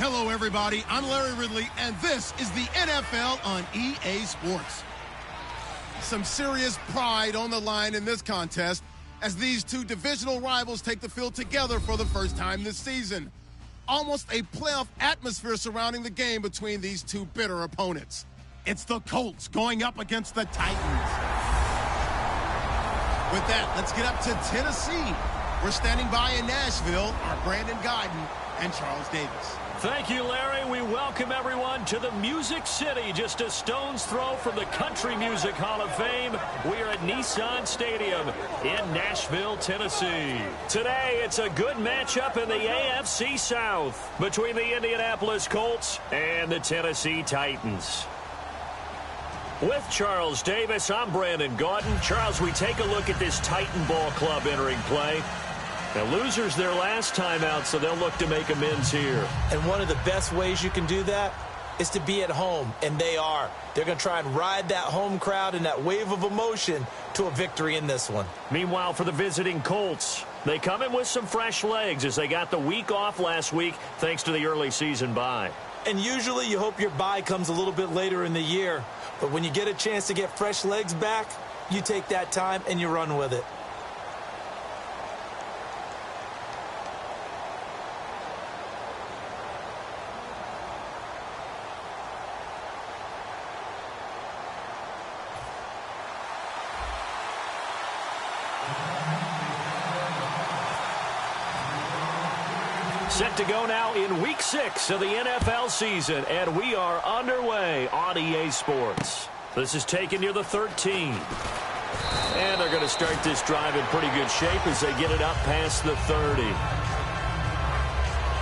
Hello, everybody. I'm Larry Ridley, and this is the NFL on EA Sports. Some serious pride on the line in this contest as these two divisional rivals take the field together for the first time this season. Almost a playoff atmosphere surrounding the game between these two bitter opponents. It's the Colts going up against the Titans. With that, let's get up to Tennessee. We're standing by in Nashville, our Brandon Guyton and Charles Davis. Thank you, Larry. We welcome everyone to the Music City, just a stone's throw from the Country Music Hall of Fame. We are at Nissan Stadium in Nashville, Tennessee. Today, it's a good matchup in the AFC South between the Indianapolis Colts and the Tennessee Titans. With Charles Davis, I'm Brandon Guyton. Charles, we take a look at this Titan ball club entering play. Now, losers their last time out, so they'll look to make amends here. And one of the best ways you can do that is to be at home, and they are. They're going to try and ride that home crowd and that wave of emotion to a victory in this one. Meanwhile, for the visiting Colts, they come in with some fresh legs as they got the week off last week thanks to the early season bye. And usually you hope your bye comes a little bit later in the year, but when you get a chance to get fresh legs back, you take that time and you run with it. Set to go now in Week 6 of the NFL season, and we are underway on EA Sports. This is taken near the 13. And they're going to start this drive in pretty good shape as they get it up past the 30.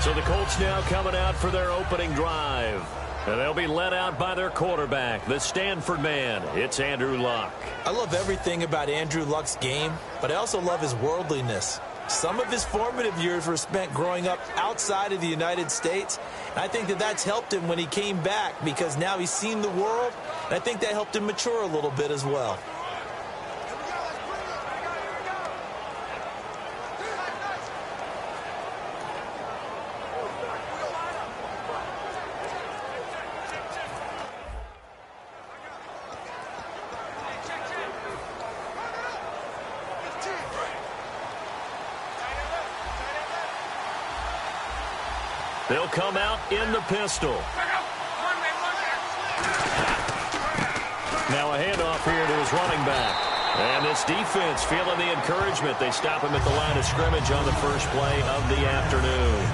So the Colts now coming out for their opening drive. And they'll be led out by their quarterback, the Stanford man. It's Andrew Luck. I love everything about Andrew Luck's game, but I also love his worldliness. Some of his formative years were spent growing up outside of the United States. And I think that that's helped him when he came back because now he's seen the world. And I think that helped him mature a little bit as well. They'll come out in the pistol. Now a handoff here to his running back. And this defense feeling the encouragement. They stop him at the line of scrimmage on the first play of the afternoon.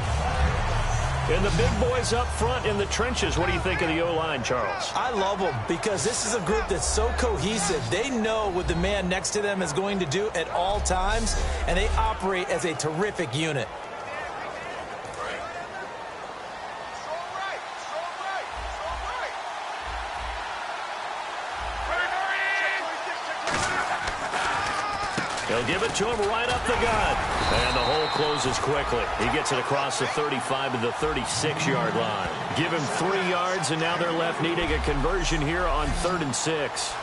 And the big boys up front in the trenches. What do you think of the O-line, Charles? I love them because this is a group that's so cohesive. They know what the man next to them is going to do at all times, and they operate as a terrific unit. They'll give it to him right up the gut. And the hole closes quickly. He gets it across the 35 to the 36-yard line. Give him 3 yards, and now they're left needing a conversion here on 3rd and 6.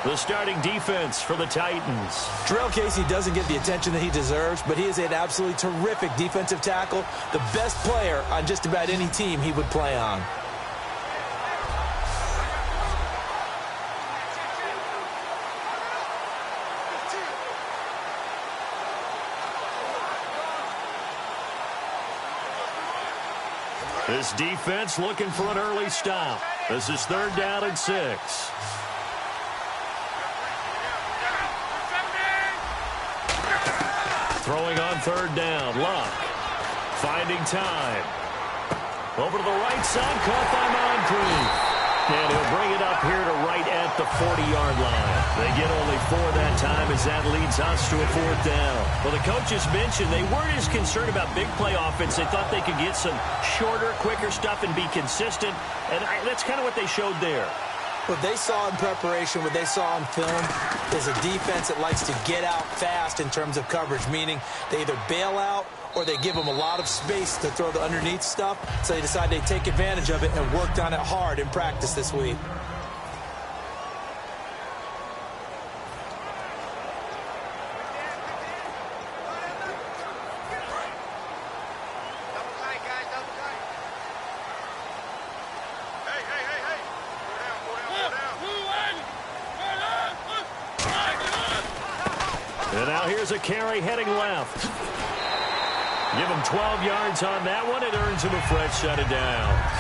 The starting defense for the Titans. Jarrell Casey doesn't get the attention that he deserves, but he is an absolutely terrific defensive tackle, the best player on just about any team he would play on. This defense looking for an early stop. This is 3rd down and 6. Throwing on 3rd down. Luck finding time. Over to the right side. Caught by Moncrief. And he'll bring it up here to right at the 40-yard line. They get only 4 that time as that leads us to a 4th down. Well, the coaches mentioned they weren't as concerned about big play offense. They thought they could get some shorter, quicker stuff and be consistent. And that's kind of what they showed there. What they saw in preparation, what they saw on film, is a defense that likes to get out fast in terms of coverage, meaning they either bail out or they give them a lot of space to throw the underneath stuff, so they decide they take advantage of it and worked on it hard in practice this week. And now here's a carry heading left. Give him 12 yards on that one. It earns him a fresh set of downs.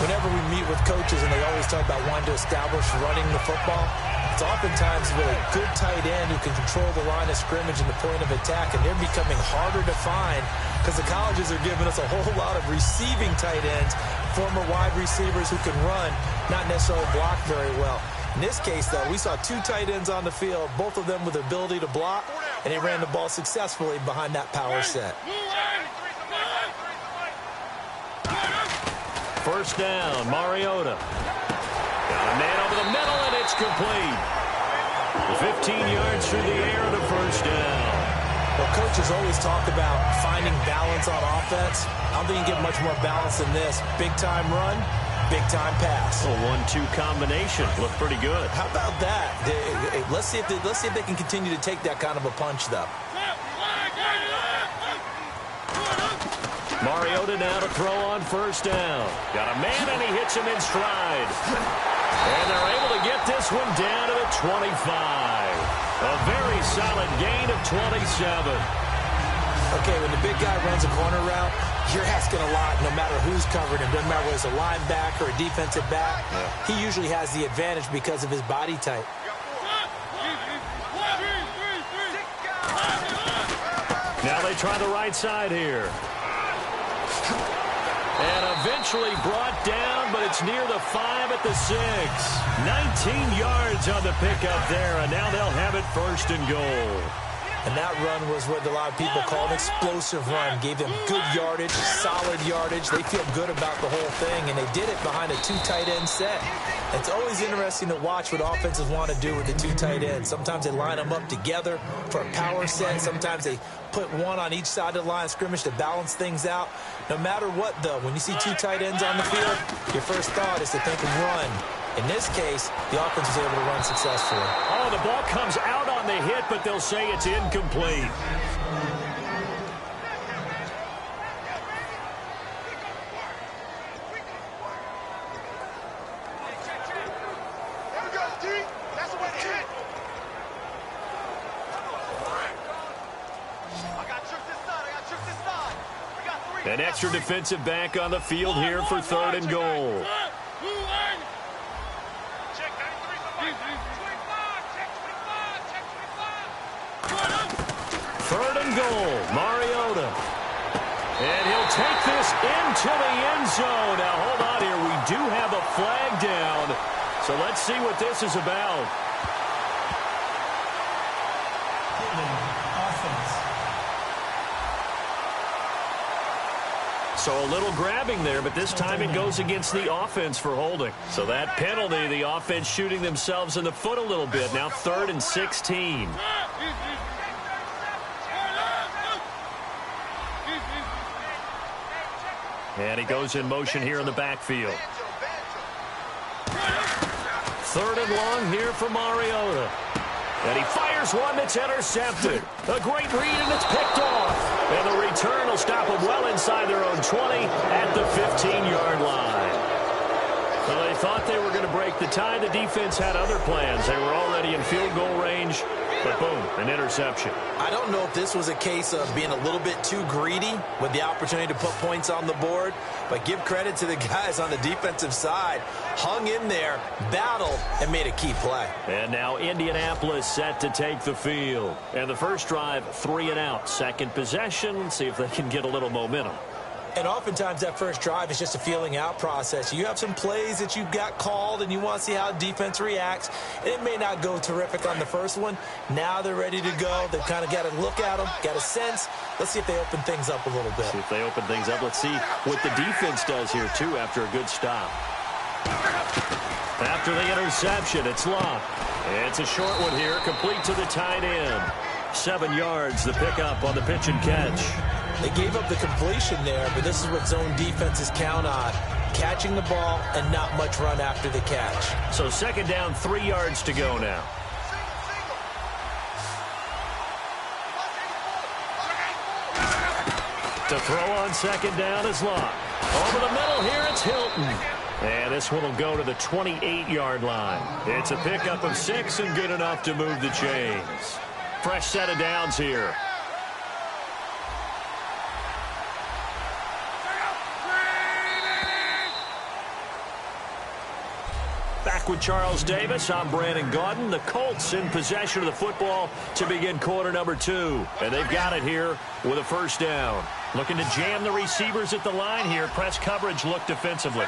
Whenever we meet with coaches and they always talk about wanting to establish running the football, it's oftentimes with a good tight end who can control the line of scrimmage and the point of attack, and they're becoming harder to find because the colleges are giving us a whole lot of receiving tight ends, former wide receivers who can run, not necessarily block very well. In this case, though, we saw 2 tight ends on the field, both of them with the ability to block, and they ran the ball successfully behind that power set. First down, Mariota. Got a man over the middle, and it's complete. 15 yards through the air and a first down. Well, coaches always talk about finding balance on offense. I don't think you can get much more balance than this. Big-time run, big-time pass. A 1-2 combination. Looked pretty good. How about that? Let's see if they can continue to take that kind of a punch, though. Mariota now to throw on first down. Got a man, and he hits him in stride. And they're able to get this one down to the 25. A very solid gain of 27. Okay, when the big guy runs a corner route, you're asking a lot no matter who's covering him. Doesn't matter whether it's a linebacker or a defensive back. Yeah. He usually has the advantage because of his body type. Now they try the right side here. And eventually brought down, but it's near the 5 at the 6. 19 yards on the pickup there, and now they'll have it first and goal. And that run was what a lot of people call an explosive run. Gave them good yardage, solid yardage. They feel good about the whole thing, and they did it behind a 2 tight end set. It's always interesting to watch what offenses want to do with the 2 tight ends. Sometimes they line them up together for a power set. Sometimes they put one on each side of the line of scrimmage to balance things out. No matter what, though, when you see 2 tight ends on the field, your first thought is to think of run. In this case, the offense was able to run successfully. Oh, the ball comes out on the hit, but they'll say it's incomplete. An extra defensive back on the field here for 3rd and goal. Third and goal, Mariota. And he'll take this into the end zone. Now, hold on here. We do have a flag down. So let's see what this is about. So a little grabbing there, but this time it goes against the offense for holding. So that penalty, the offense shooting themselves in the foot a little bit. Now 3rd and 16. And he goes in motion here in the backfield. 3rd and long here for Mariota. And he fires one that's intercepted. A great read, and it's picked off. And the return will stop them well inside their own 20 at the 15-yard line. Well, they thought they were going to break the tie. The defense had other plans. They were already in field goal range. But boom, an interception. I don't know if this was a case of being a little bit too greedy with the opportunity to put points on the board, but give credit to the guys on the defensive side. Hung in there, battled, and made a key play. And now Indianapolis set to take the field. And the first drive, 3 and out. Second possession, see if they can get a little momentum. And oftentimes that first drive is just a feeling out process. You have some plays that you got called and you want to see how defense reacts. And it may not go terrific on the first one. Now they're ready to go. They've kind of got to look at them, got a sense. Let's see if they open things up a little bit. See if they open things up. Let's see what the defense does here, too, after a good stop. After the interception, it's Locke. It's a short one here, complete to the tight end. 7 yards, the pickup on the pitch and catch. They gave up the completion there, but this is what zone defenses count on. Catching the ball and not much run after the catch. So 2nd down, 3 yards to go now. To throw on 2nd down is Locke. Over the middle here, it's Hilton. And this one will go to the 28-yard line. It's a pickup of 6 and good enough to move the chains. Fresh set of downs here. Back with Charles Davis, I'm Brandon Gaudin. The Colts in possession of the football to begin quarter number 2. And they've got it here with a first down. Looking to jam the receivers at the line here. Press coverage look defensively.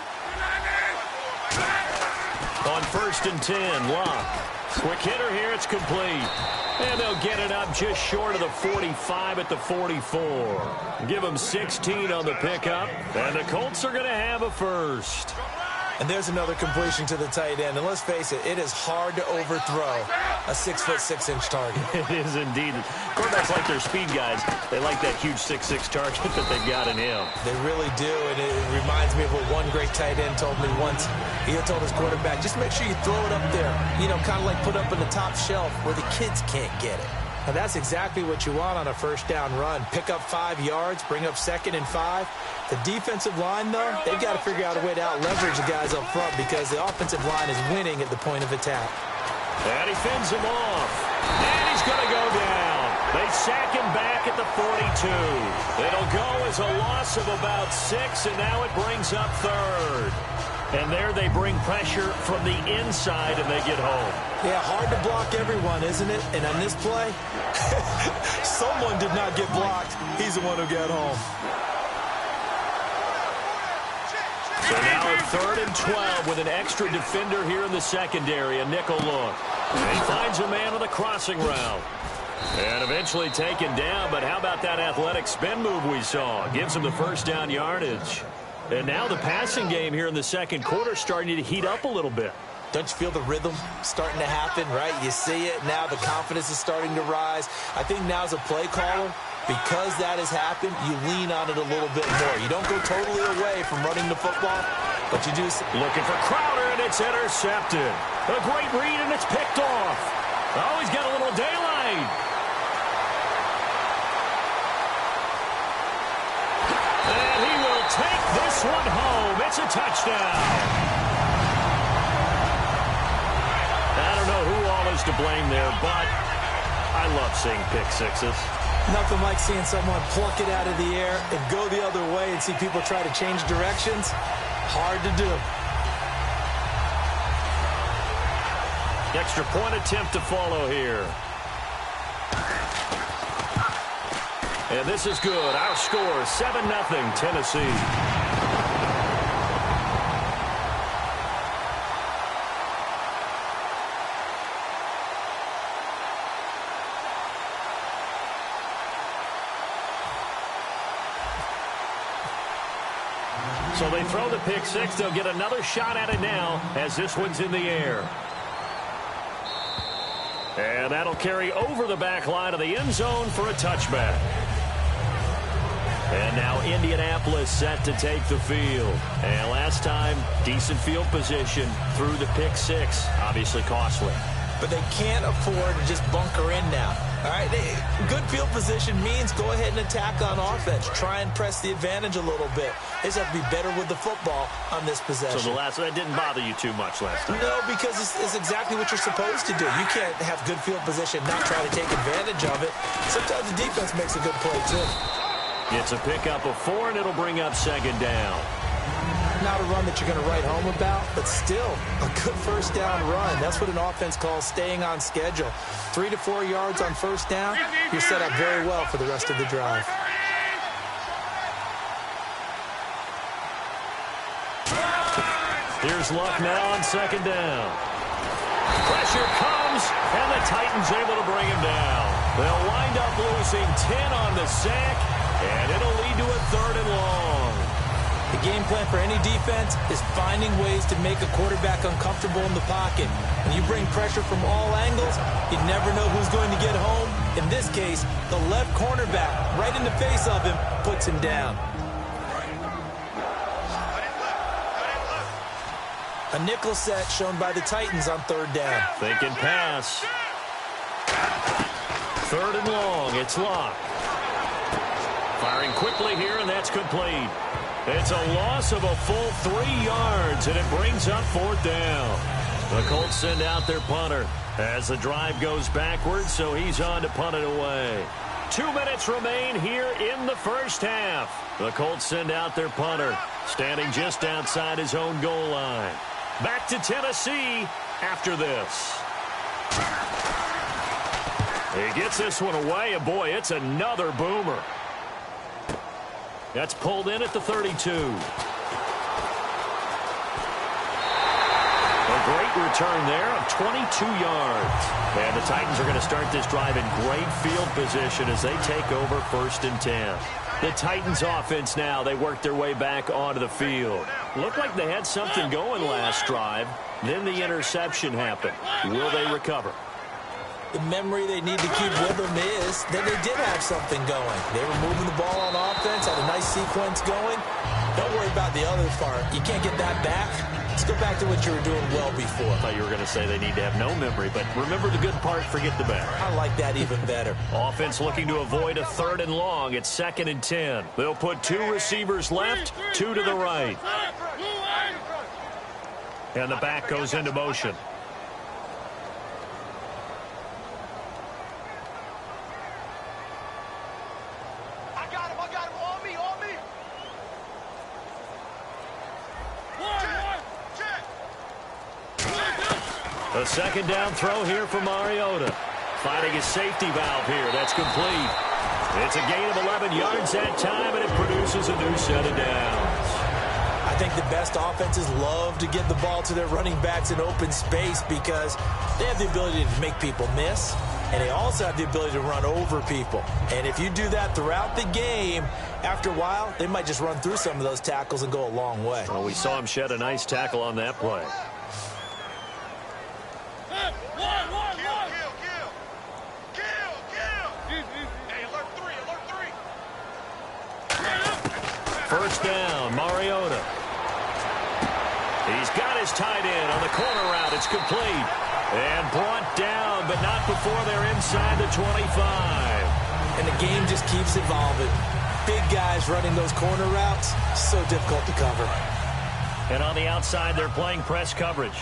On 1st and 10, Locke. Quick hitter here, it's complete. And they'll get it up just short of the 45 at the 44. Give them 16 on the pickup. And the Colts are going to have a first. And there's another completion to the tight end. And let's face it, it is hard to overthrow a 6'6" target. It is indeed. Quarterbacks like their speed guys. They like that huge 6'6" target that they've got in him. They really do. And it reminds me of what one great tight end told me once. He told his quarterback, just make sure you throw it up there. You know, kind of like put up in the top shelf where the kids can't get it. Now, that's exactly what you want on a first down run. Pick up 5 yards, bring up 2nd and 5. The defensive line, though, they've got to figure out a way to out-leverage the guys up front because the offensive line is winning at the point of attack. And he fends him off. And he's going to go down. They sack him back at the 42. It'll go as a loss of about 6, and now it brings up 3rd. And there they bring pressure from the inside, and they get home. Yeah, hard to block everyone, isn't it? And on this play, someone did not get blocked. He's the one who got home. So now at 3rd and 12 with an extra defender here in the secondary, a nickel look. And he finds a man on the crossing route. And eventually taken down, but how about that athletic spin move we saw? Gives him the first down yardage. And now the passing game here in the second quarter starting to heat up a little bit. Don't you feel the rhythm starting to happen, right? You see it now. The confidence is starting to rise. I think now as a play caller, because that has happened, you lean on it a little bit more. You don't go totally away from running the football, but you do. Looking for Crowder, and it's intercepted. A great read, and it's picked off. Oh, he's got a little daylight. And he will take this one home. It's a touchdown. I don't know who all is to blame there, but I love seeing pick sixes. Nothing like seeing someone pluck it out of the air and go the other way and see people try to change directions. Hard to do. Extra point attempt to follow here. And this is good. Our score, 7-0 Tennessee. So they throw the pick six. They'll get another shot at it now as this one's in the air. And that'll carry over the back line of the end zone for a touchback. And now Indianapolis set to take the field. And last time, decent field position through the pick six. Obviously costly. But they can't afford to just bunker in now. All right, good field position means go ahead and attack on offense. Try and press the advantage a little bit. They just have to be better with the football on this possession. So that didn't bother you too much last time? No, because it's exactly what you're supposed to do. You can't have good field position, not try to take advantage of it. Sometimes the defense makes a good play, too. It's a pickup of 4, and it'll bring up second down. Not a run that you're going to write home about, but still a good first down run. That's what an offense calls staying on schedule. 3 to 4 yards on first down, you're set up very well for the rest of the drive. Here's Luck now on second down. Pressure comes, and the Titans able to bring him down. They'll wind up losing 10 on the sack, and it'll lead to a 3rd and long. The game plan for any defense is finding ways to make a quarterback uncomfortable in the pocket. When you bring pressure from all angles, you never know who's going to get home. In this case, the left cornerback, right in the face of him, puts him down. A nickel set shown by the Titans on 3rd down. Thinking pass. 3rd and long, it's Locke. Firing quickly here, and that's complete. It's a loss of a full 3 yards, and it brings up 4th down. The Colts send out their punter as the drive goes backwards, so he's on to punt it away. 2 minutes remain here in the first half. The Colts send out their punter, standing just outside his own goal line. Back to Tennessee after this. He gets this one away, and boy, it's another boomer. That's pulled in at the 32. A great return there of 22 yards. And the Titans are going to start this drive in great field position as they take over 1st and 10. The Titans offense now, they work their way back onto the field. Looked like they had something going last drive. Then the interception happened. Will they recover? The memory they need to keep with them is that they did have something going. They were moving the ball on offense, had a nice sequence going. Don't worry about the other part. You can't get that back. Let's go back to what you were doing well before. I thought you were going to say they need to have no memory, but remember the good part, forget the bad. I like that even better. Offense looking to avoid a 3rd and long. It's 2nd and 10. They'll put 2 receivers left, 2 to the right. And the back goes into motion. A 2nd down throw here for Mariota. Finding his safety valve here. That's complete. It's a gain of 11 yards that time, and it produces a new set of downs. I think the best offenses love to get the ball to their running backs in open space because they have the ability to make people miss, and they also have the ability to run over people. And if you do that throughout the game, after a while, they might just run through some of those tackles and go a long way. Well, we saw him shed a nice tackle on that play. First down, Mariota. He's got his tight end on the corner route. It's complete. And brought down, but not before they're inside the 25. And the game just keeps evolving. Big guys running those corner routes, so difficult to cover. And on the outside, they're playing press coverage.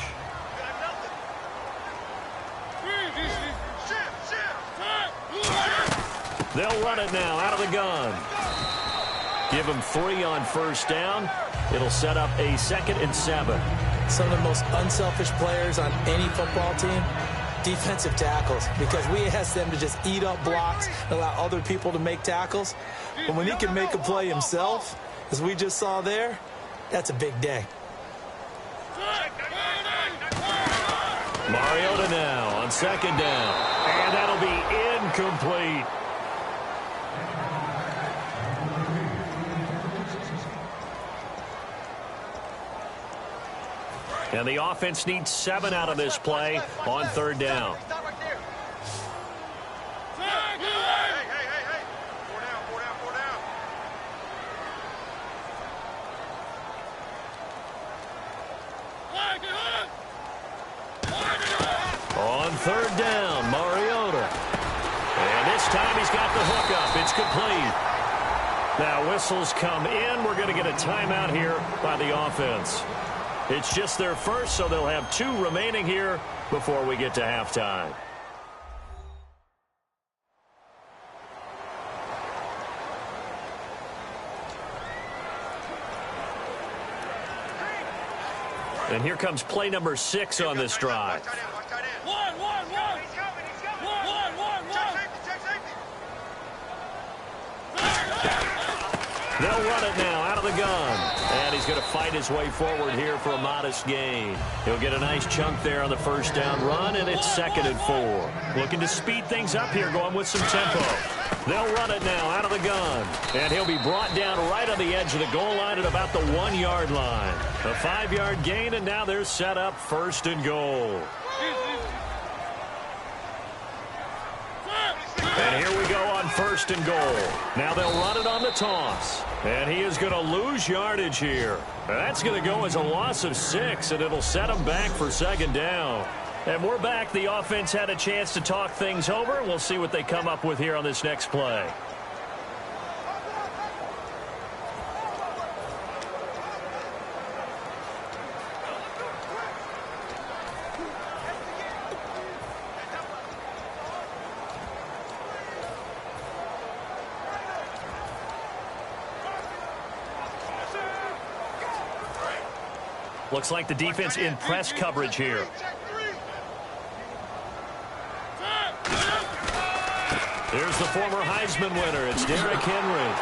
They'll run it now out of the gun. Give them 3 on first down. It'll set up a 2nd and 7. Some of the most unselfish players on any football team, defensive tackles, because we ask them to just eat up blocks and allow other people to make tackles. But when he can make a play himself, as we just saw there, that's a big day. Mariota now on 2nd down. And that'll be incomplete. And the offense needs 7 out of this play on 3rd down. On 3rd down, Mariota. And this time he's got the hookup. It's complete. Now whistles come in. We're going to get a timeout here by the offense. It's just their first, so they'll have 2 remaining here before we get to halftime. And here comes play number 6 on this drive. They'll run it now out of the gun. And he's going to fight his way forward here for a modest gain. He'll get a nice chunk there on the first down run, and it's 2nd and 4. Looking to speed things up here, going with some tempo. They'll run it now out of the gun. And he'll be brought down right on the edge of the goal line at about the 1-yard line. A 5-yard gain, and now they're set up 1st and goal. And here we go on 1st and goal. Now they'll run it on the toss. And he is going to lose yardage here. That's going to go as a loss of 6, and it'll set him back for 2nd down. And we're back. The offense had a chance to talk things over. We'll see what they come up with here on this next play. Looks like the defense in press coverage here. Here's the former Heisman winner. It's Derrick Henry.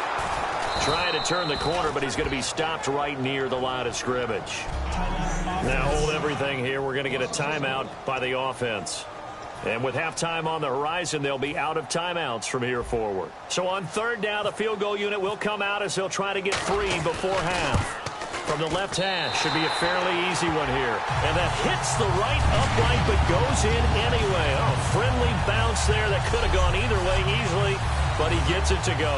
Trying to turn the corner, but he's going to be stopped right near the line of scrimmage. Now hold everything here. We're going to get a timeout by the offense. And with halftime on the horizon, they'll be out of timeouts from here forward. So on third down, the field goal unit will come out as they'll try to get 3 before half. From the left hash, should be a fairly easy one here. And that hits the right upright, but goes in anyway. Oh, friendly bounce there that could have gone either way easily, but he gets it to go.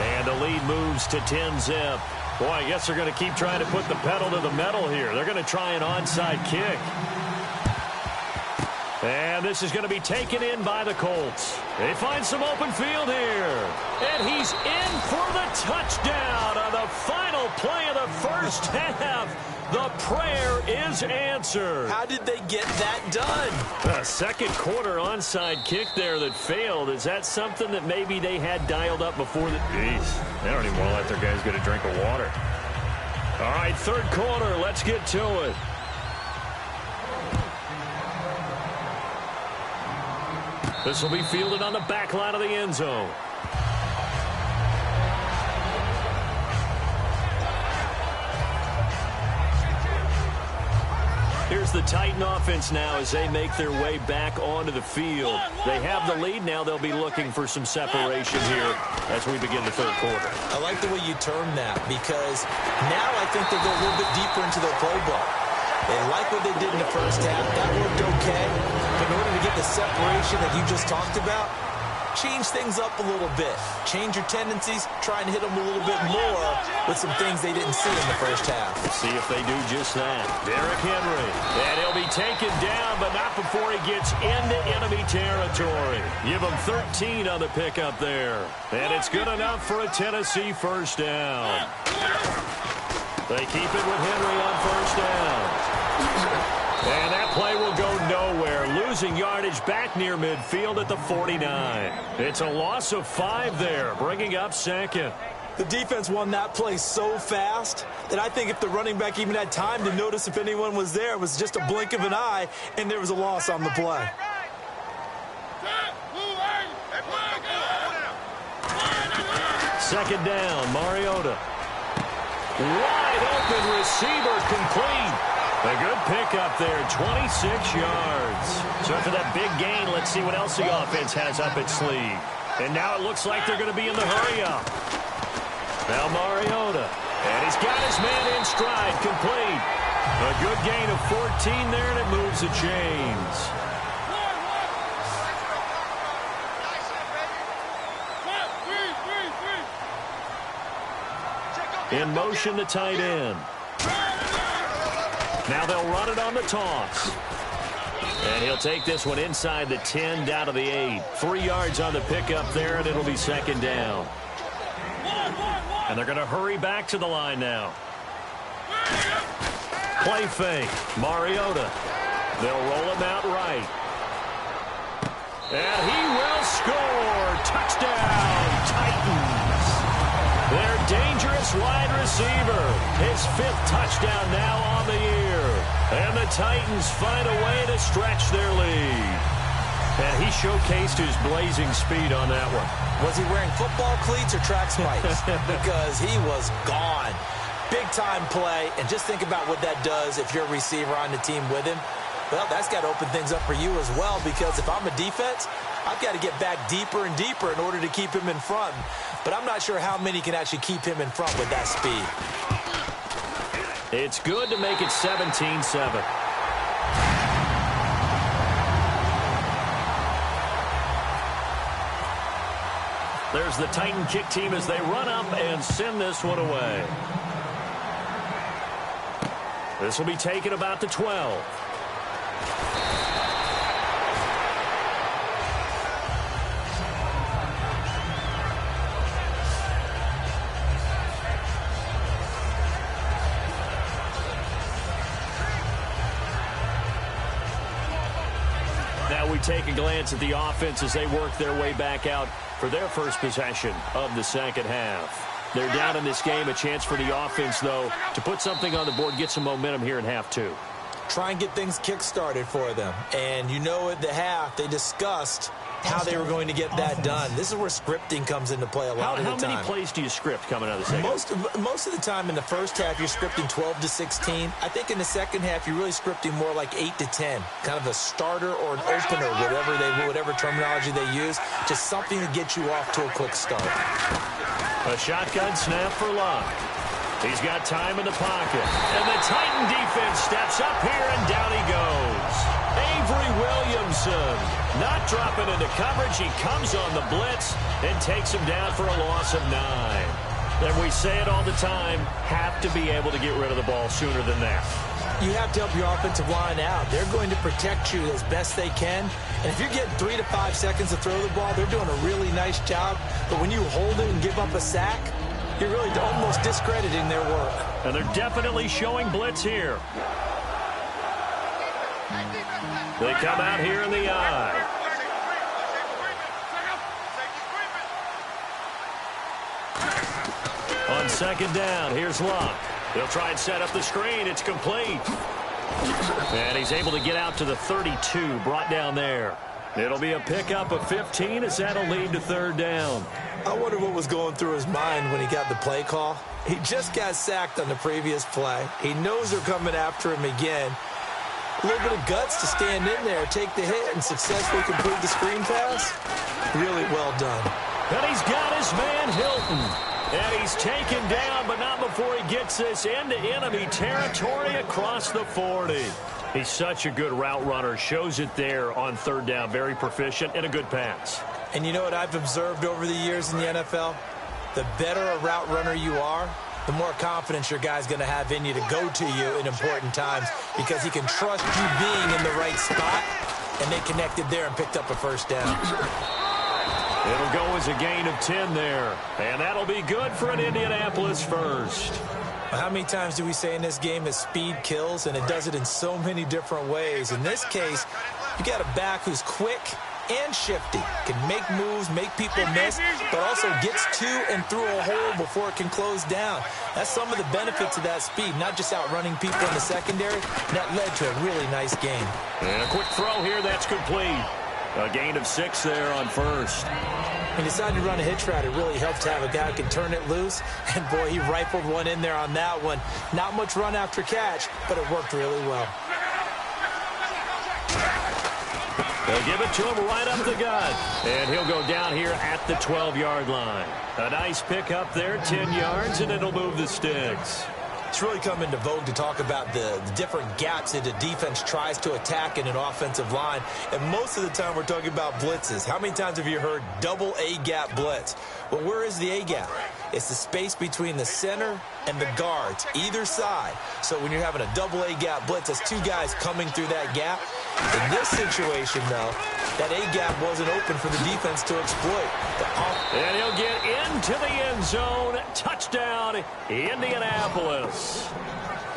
And the lead moves to 10-zip. Boy, I guess they're going to keep trying to put the pedal to the metal here. They're going to try an onside kick. And this is going to be taken in by the Colts. They find some open field here. And he's in for the touchdown on the final play of the first half. The prayer is answered. How did they get that done? A second quarter onside kick there that failed. Is that something that maybe they had dialed up before the... Jeez, they don't even want to let their guys get a drink of water. All right, third quarter. Let's get to it. This will be fielded on the back line of the end zone. Here's the Titan offense now as they make their way back onto the field. They have the lead now. They'll be looking for some separation here as we begin the third quarter. I like the way you term that because now I think they go a little bit deeper into their playbook. They like what they did in the first half. That worked okay. But in order to get the separation that you just talked about, change things up a little bit. Change your tendencies. Try and hit them a little bit more with some things they didn't see in the first half. See if they do just that. Derrick Henry. And he'll be taken down, but not before he gets into enemy territory. Give him 13 on the pickup there. And it's good enough for a Tennessee first down. They keep it with Henry on first down. And that play will go nowhere. Losing yardage back near midfield at the 49. It's a loss of 5 there, bringing up second. The defense won that play so fast that I think if the running back even had time to notice if anyone was there, it was just a blink of an eye, and there was a loss on the play. Second down, Mariota. Wide open receiver complete. A good pickup there, 26 yards. So after that big gain, let's see what else the offense has up its sleeve. And now it looks like they're going to be in the hurry-up. Now Mariota. And he's got his man in stride, complete. A good gain of 14 there, and it moves the chains. In motion, the tight end. Now they'll run it on the toss. And he'll take this one inside the 10, down to the 8. 3 yards on the pickup there, and it'll be second down. And they're going to hurry back to the line now. Play fake. Mariota. They'll roll him out right. And he will score. Touchdown, Titans. Their dangerous wide receiver. His 5th touchdown now on the year. And the Titans find a way to stretch their lead. And he showcased his blazing speed on that one. Was he wearing football cleats or track spikes? Because he was gone. Big-time play. And just think about what that does if you're a receiver on the team with him. Well, that's got to open things up for you as well, because if I'm a defense, I've got to get back deeper and deeper in order to keep him in front. But I'm not sure how many can actually keep him in front with that speed. It's good to make it 17-7. There's the Titan kick team as they run up and send this one away. This will be taken about the 12. Now we take a glance at the offense as they work their way back out for their first possession of the second half. They're down in this game. A chance for the offense, though, to put something on the board, get some momentum here in half two. Try and get things kick-started for them. And you know at the half, they discussed how they were going to get that done. This is where scripting comes into play a lot of the time. How many plays do you script coming out of the second? Most of the time in the first half, you're scripting 12 to 16. I think in the second half, you're really scripting more like 8 to 10. Kind of a starter or an opener, whatever terminology they use. Just something to get you off to a quick start. A shotgun snap for Locke. He's got time in the pocket. And the Titan defense steps up here, and down he goes. Avery Williamson not dropping into coverage. He comes on the blitz and takes him down for a loss of 9. And we say it all the time, have to be able to get rid of the ball sooner than that. You have to help your offensive line out. They're going to protect you as best they can. And if you're getting 3 to 5 seconds to throw the ball, they're doing a really nice job. But when you hold it and give up a sack, you're really almost discrediting their work. And they're definitely showing blitz here. They come out here in the eye. On second down, here's Locke. He'll try and set up the screen. It's complete. And he's able to get out to the 32, brought down there. It'll be a pickup of 15 as that'll lead to third down. I wonder what was going through his mind when he got the play call. He just got sacked on the previous play. He knows they're coming after him again. A little bit of guts to stand in there, take the hit, and successfully complete the screen pass. Really well done. And he's got his man Hilton. And he's taken down, but not before he gets this into enemy territory across the 40. He's such a good route runner. Shows it there on third down. Very proficient and a good pass. And you know what I've observed over the years in the NFL? The better a route runner you are, the more confidence your guy's going to have in you to go to you in important times because he can trust you being in the right spot, and they connected there and picked up a first down. It'll go as a gain of 10 there, and that'll be good for an Indianapolis first. How many times do we say in this game that speed kills, and it does it in so many different ways? In this case, you got a back who's quick and shifty, can make moves, make people miss, but also gets to and through a hole before it can close down. That's some of the benefits of that speed, not just outrunning people in the secondary. That led to a really nice game. And a quick throw here, that's complete. A gain of 6 there on first. He decided to run a hitch route. It really helped to have a guy who can turn it loose. And, boy, he rifled one in there on that one. Not much run after catch, but it worked really well. They'll give it to him right up the gut. And he'll go down here at the 12-yard line. A nice pick up there, 10 yards, and it'll move the sticks. It's really come into vogue to talk about the different gaps that a defense tries to attack in an offensive line. And most of the time we're talking about blitzes. How many times have you heard double A-gap blitz? Well, where is the A-gap? It's the space between the center and the guards, either side. So when you're having a double A-gap blitz, that's 2 guys coming through that gap. In this situation, though, that A-gap wasn't open for the defense to exploit. And he'll get into the end zone. Touchdown, Indianapolis.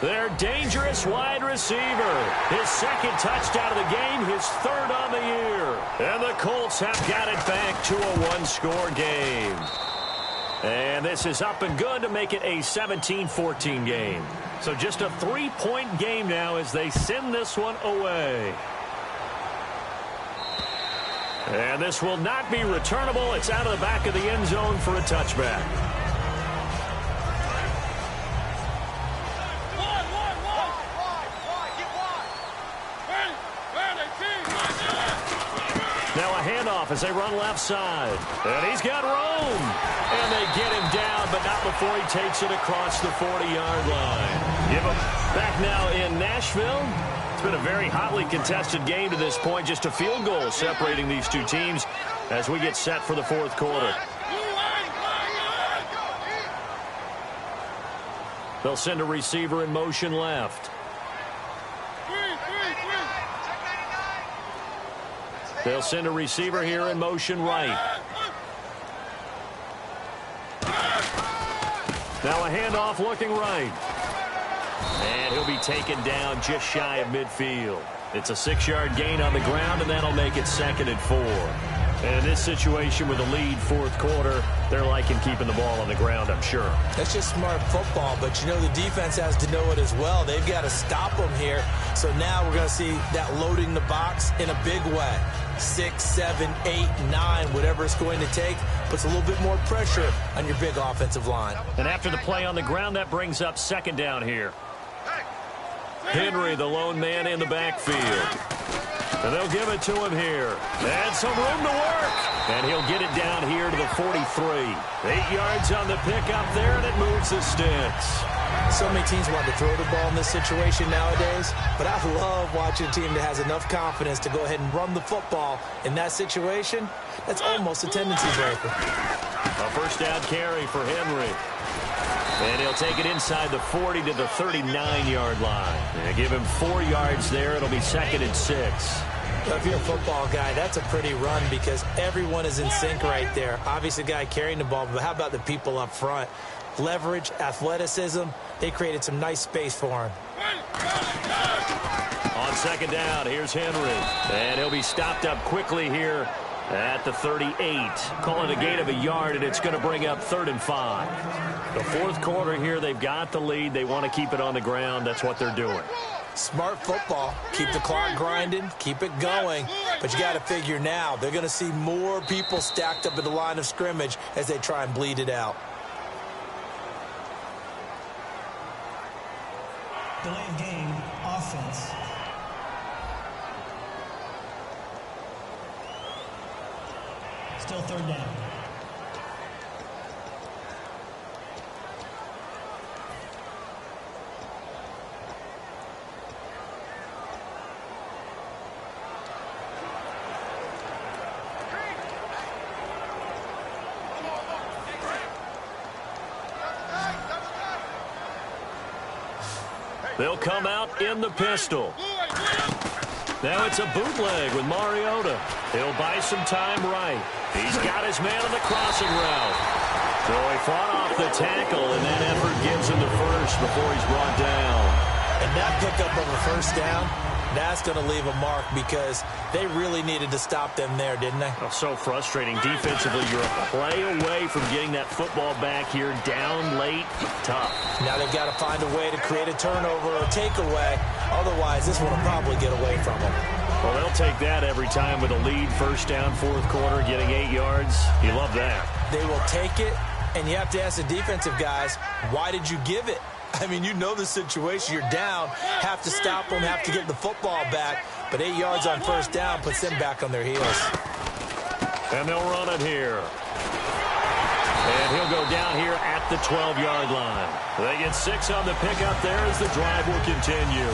Their dangerous wide receiver. His second touchdown of the game, his third on the year. And the Colts have got it back to a 1-score game. And this is up and good to make it a 17-14 game. So just a 3-point game now as they send this one away. And this will not be returnable. It's out of the back of the end zone for a touchback. Now a handoff as they run left side. And he's got room. And they get him down, but not before he takes it across the 40-yard line. Give him back now in Nashville. It's been a very hotly contested game to this point. Just a field goal separating these two teams as we get set for the fourth quarter. They'll send a receiver in motion left. They'll send a receiver here in motion right. Now a handoff looking right. And he'll be taken down just shy of midfield. It's a 6-yard gain on the ground, and that'll make it 2nd and 4. And in this situation with a lead fourth quarter, they're liking keeping the ball on the ground, I'm sure. That's just smart football, but you know the defense has to know it as well. They've got to stop them here. So now we're going to see that loading the box in a big way. 6, 7, 8, 9, whatever it's going to take, puts a little bit more pressure on your big offensive line. And after the play on the ground, that brings up second down here. Henry, the lone man in the backfield. And they'll give it to him here. And some room to work. And he'll get it down here to the 43. 8 yards on the pickup there, and it moves the sticks. So many teams want to throw the ball in this situation nowadays, but I love watching a team that has enough confidence to go ahead and run the football in that situation. That's almost a tendency breaker. A first down carry for Henry. And he'll take it inside the 40 to the 39-yard line. And give him 4 yards there. It'll be 2nd and 6. So if you're a football guy, that's a pretty run because everyone is in sync right there. Obviously, the guy carrying the ball, but how about the people up front? Leverage, athleticism, they created some nice space for him. On second down, here's Henry. And he'll be stopped up quickly here at the 38. Call it a gain of a yard, and it's going to bring up 3rd and 5. The fourth quarter here, they've got the lead. They want to keep it on the ground. That's what they're doing. Smart football. Keep the clock grinding. Keep it going. But you got to figure now, they're going to see more people stacked up at the line of scrimmage as they try and bleed it out. Delayed game, offense. Still 3rd down. They'll come out in the pistol. Now it's a bootleg with Mariota. He'll buy some time right. He's got his man on the crossing route. So he fought off the tackle, and that effort gives him the first before he's brought down. And that pickup of a first down, that's going to leave a mark because they really needed to stop them there, didn't they? Oh, so frustrating. Defensively, you're a play away from getting that football back here down late. Tough. Now they've got to find a way to create a turnover or takeaway. Otherwise, this one will probably get away from them. Well, they'll take that every time with a lead, first down, fourth quarter, getting 8 yards. You love that. They will take it, and you have to ask the defensive guys, why did you give it? I mean, you know the situation. You're down, have to stop them, have to get the football back. But 8 yards on first down puts them back on their heels. And they'll run it here. And he'll go down here at the 12-yard line. They get 6 on the pickup there as the drive will continue.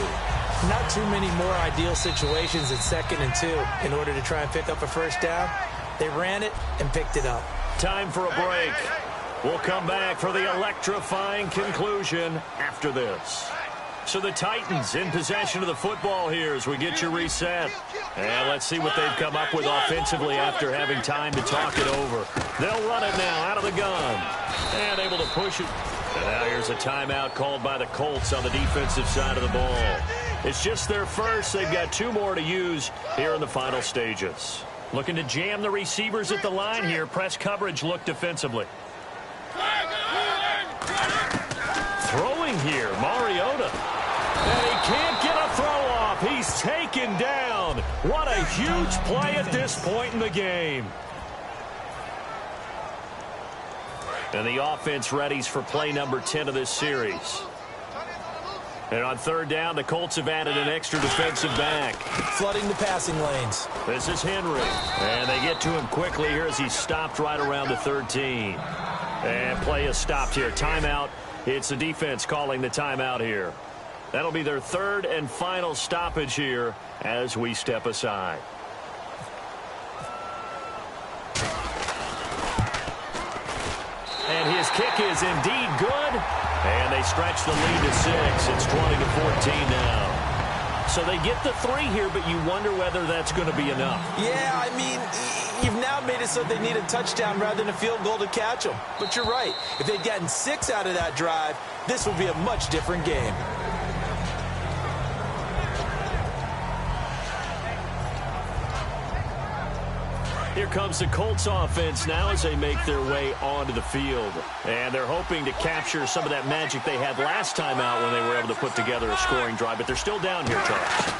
Not too many more ideal situations at 2nd and 2 in order to try and pick up a first down. They ran it and picked it up. Time for a break. We'll come back for the electrifying conclusion after this. So the Titans in possession of the football here as we get you reset. And let's see what they've come up with offensively after having time to talk it over. They'll run it now out of the gun. And able to push it. And now here's a timeout called by the Colts on the defensive side of the ball. It's just their first. They've got 2 more to use here in the final stages. Looking to jam the receivers at the line here. Press coverage look defensively. Throwing here, Mariota. And he can't get a throw off. He's taken down. What a huge play at this point in the game. And the offense readies for play number 10 of this series. And on 3rd down, the Colts have added an extra defensive back. Flooding the passing lanes. This is Henry. And they get to him quickly here as he's stopped right around the 13. And play is stopped here. Timeout. It's the defense calling the timeout here. That'll be their 3rd and final stoppage here as we step aside. And his kick is indeed good. And they stretch the lead to 6. It's 20-14 now. So they get the 3 here, but you wonder whether that's going to be enough. Yeah, I mean, you've now made it so they need a touchdown rather than a field goal to catch them. But you're right. If they'd gotten 6 out of that drive, this would be a much different game. Here comes the Colts offense now as they make their way onto the field. And they're hoping to capture some of that magic they had last time out when they were able to put together a scoring drive. But they're still down here, Charles.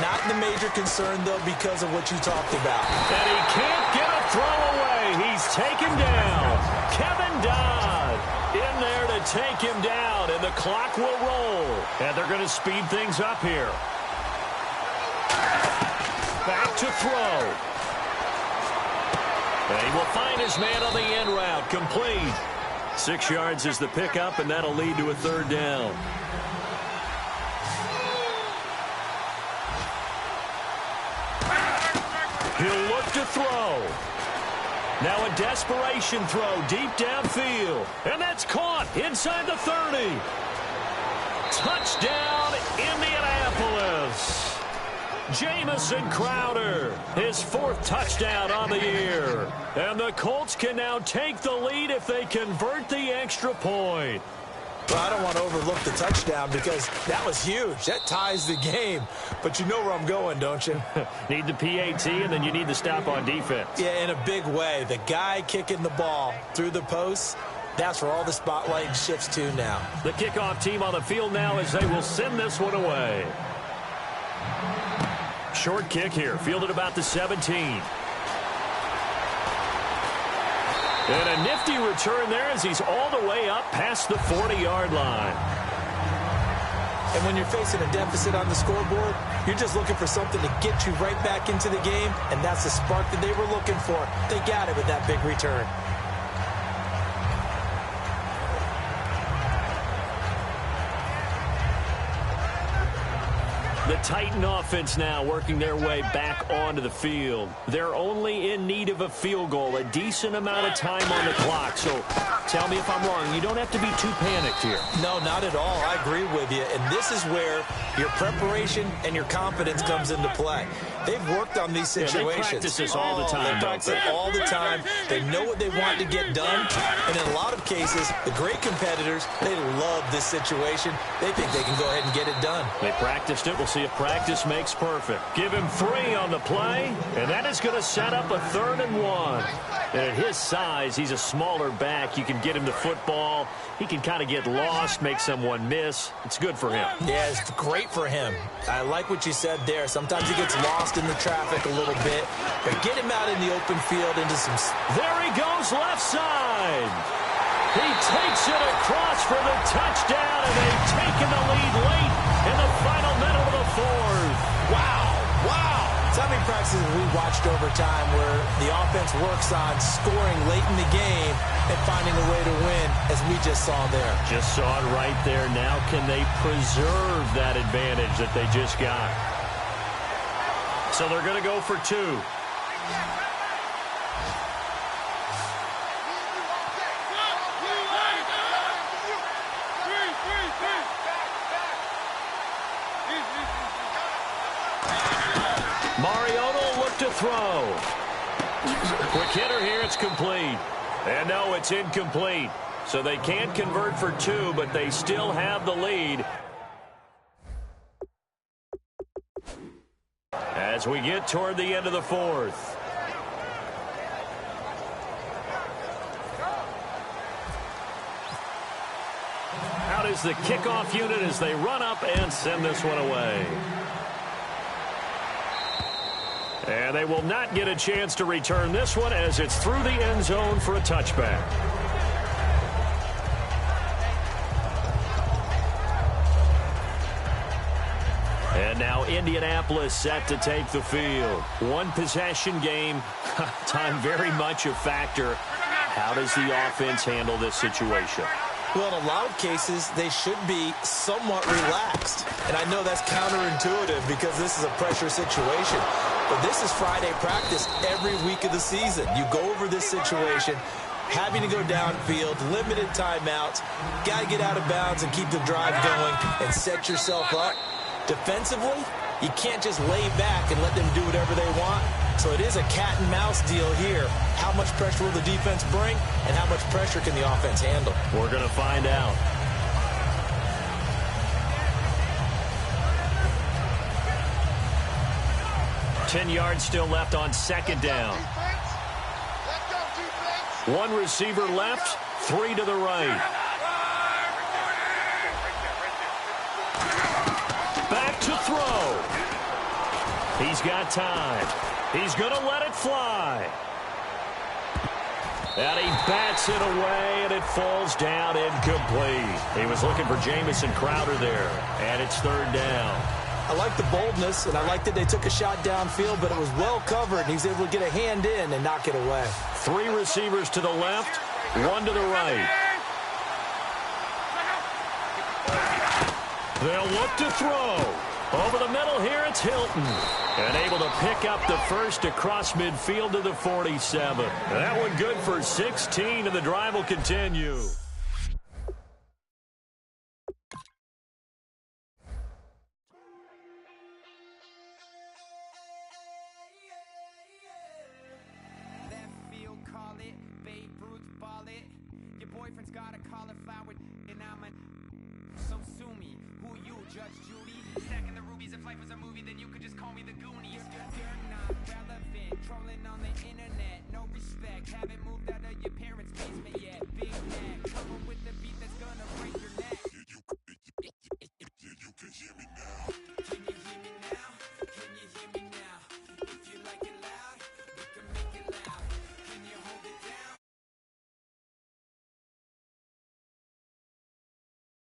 Not the major concern, though, because of what you talked about. And he can't get a throw away. He's taken down. Kevin Dodd in there to take him down, and the clock will roll. And they're going to speed things up here. Back to throw. And he will find his man on the end route. Complete. 6 yards is the pickup, and that'll lead to a third down. He'll look to throw. Now a desperation throw deep downfield. And that's caught inside the 30. Touchdown, Indianapolis. Jamison Crowder, his 4th touchdown on the year. And the Colts can now take the lead if they convert the extra point. Well, I don't want to overlook the touchdown because that was huge. That ties the game. But you know where I'm going, don't you? Need the PAT, and then you need the stop on defense. Yeah, in a big way. The guy kicking the ball through the posts, that's where all the spotlight shifts to now. The kickoff team on the field now as they will send this one away. Short kick here, fielded about the 17. And a nifty return there as he's all the way up past the 40-yard line. And when you're facing a deficit on the scoreboard, you're just looking for something to get you right back into the game, and that's the spark that they were looking for. They got it with that big return. The Titan offense now working their way back onto the field. They're only in need of a field goal, a decent amount of time on the clock. So tell me if I'm wrong. You don't have to be too panicked here. No, not at all. I agree with you. And this is where your preparation and your confidence comes into play. They've worked on these situations. They practice this all the time. They practice it all the time. They know what they want to get done. And in a lot of cases, the great competitors, they love this situation. They think they can go ahead and get it done. They practiced it. We'll see if practice makes perfect. Give him 3 on the play, and that is going to set up a 3rd and 1. And at his size, he's a smaller back. You can get him the football. He can kind of get lost, make someone miss. It's good for him. Yeah, it's great for him. I like what you said there. Sometimes he gets lost in the traffic a little bit, but get him out in the open field into some... There he goes, left side. He takes it across for the touchdown, and they've taken the lead late in the final minute of the 4th. Wow. How many practices we watched over time where the offense works on scoring late in the game and finding a way to win, as we just saw there. Just saw it right there. Now can they preserve that advantage that they just got? So they're going to go for 2. Mariota will look to throw. Quick hitter here, it's complete. And no, it's incomplete. So they can't convert for 2, but they still have the lead. As we get toward the end of the 4th. Out is the kickoff unit as they run up and send this one away. And they will not get a chance to return this one as it's through the end zone for a touchback. And now Indianapolis set to take the field. 1 possession game. Time very much a factor. How does the offense handle this situation? Well, in a lot of cases, they should be somewhat relaxed. And I know that's counterintuitive because this is a pressure situation. But this is Friday practice every week of the season. You go over this situation, having to go downfield, limited timeouts, got to get out of bounds and keep the drive going and set yourself up. Defensively, you can't just lay back and let them do whatever they want. So it is a cat and mouse deal here. How much pressure will the defense bring and how much pressure can the offense handle? We're going to find out. $10 yards still left on 2nd down. One receiver left, three to the right. Back to throw. He's got time. He's going to let it fly. And he bats it away, and it falls down incomplete. He was looking for Jamison Crowder there, and it's third down. I like the boldness, and I like that they took a shot downfield, but it was well covered, and he was able to get a hand in and knock it away. Three receivers to the left, one to the right. They'll look to throw. Over the middle here, it's Hilton. And able to pick up the first across midfield to the 47. That one good for 16, and the drive will continue. Boyfriend's got a cauliflower and I'm so sue me. Who you, Judge Judy? Stacking the rubies. If life was a movie, then you could just call me the Goonies. You're not relevant.